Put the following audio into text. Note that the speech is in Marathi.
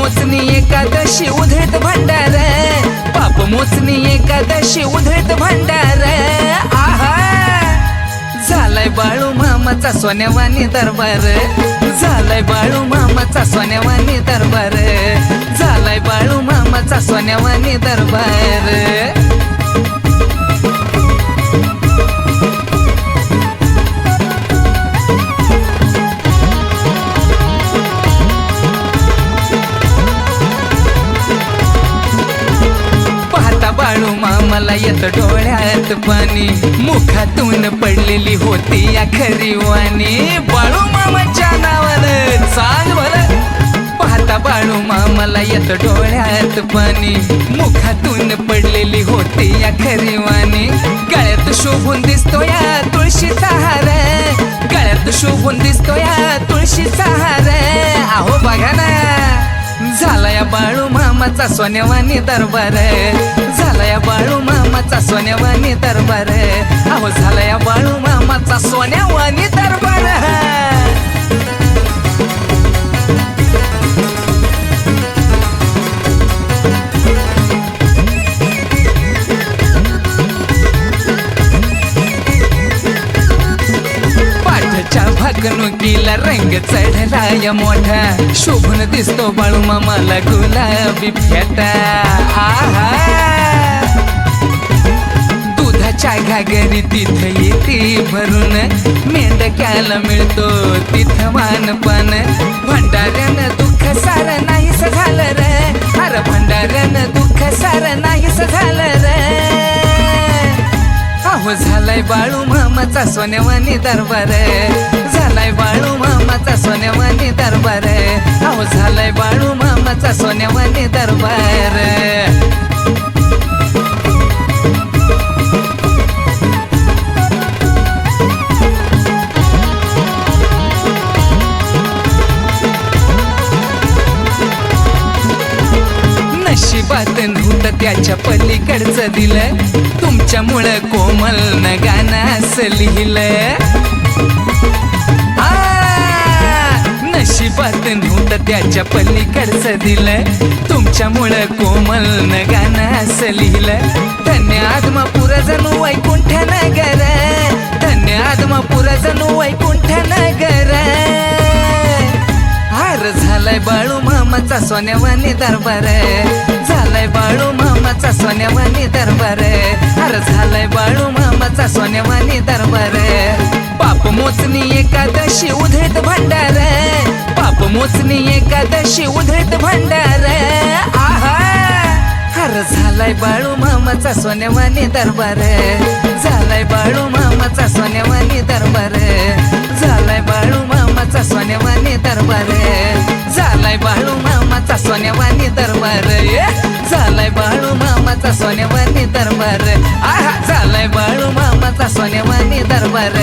मोचनी एकादशी उधळत भंडार, पाप मोचनी एकादशी उधळत भंडार. आहा झालाय बाळू मामाचा सोन्यावानी दरबार, झालाय बाळू मामाचा सोन्यावानी दरबार, झालाय बाळू मामाचा सोन्यावानी दरबार. बाळू मामाला येत डोळ्यात पाणी, मुखातून पडलेली होती या खरी वाणी. बाळू मामाच्या नावानं सांग बरं. पाहता बाळू मामाला येत डोळ्यात पाणी, मुखातून पडलेली होती या खरी वाणी. गळ्यात शोभून दिसतो या तुळशीचा हार, गळ्यात शोभून दिसतो या तुळशीचा हार. अहो बघा ना झालाय बाळू मामाचा सोन्यावानी दरबार, झालाय बाळू मामाचा सोन्यावानी दरबार. अहो झालाय बाळू मामाचा सोन्यावानी दरबार. भाकणुकीला रंग चढलाय मोठा, शोभून दिसतो बाळू मामाला गुलाबी फेटा. आहा दुधाच्या घागरी तिथं येते भरून, मेंढक्याला मिळतो तिथं मानपान. भंडाऱ्यानं दुःख सारं नाहीस झालं रे, अरे भंडाऱ्यानं दुःख सारं नाहीस झालं रे. अहो झालाय बाळू मामाचा सोन्यावानी दरबार, झालाय बाळू मामाचा सोन्यावानी दरबार. अहो झालाय बाळू मामाचा सोन्यावानी दरबार. नशिबात नव्हतं त्याच्या पलीकडचं दिलं, तुमच्यामुळं कोमल न गाणं असं लिहिलं. नशिबात नव्हतं त्याच्या पलीकडचं दिलं, तुमच्यामुळं कोमल न गाणं असं लिहिलं. धन्य आदमापूर जणू वैकुंठ नगर, धन्य आदमापूर जणू वैकुंठ नगर. हार झालाय बाळू मामाचा सोन्यावानी दरबार, झालाय बाळू मामाचा सोन्यावानी दरबार. हार झालाय बाळू मामाचा सोन्यावानी दरबार. पाप मोचनी एकादशी उधळत भंडार, पाप मोचनी एकादशी उधळत भंडार. आहा हार झालाय बाळू मामाचा सोन्यावानी दरबार, झालाय बाळू मामाचा सोन्यावानी दरबार, झालाय बाळू मामाचा सोन्यावानी दरबार, झालाय बाळू मामाचा सोन्यावानी दरबार, झालाय बाळू मामाचा सोन्यावानी दरबार. आहा झालाय बाळू मामाचा सोन्यावानी दरबार.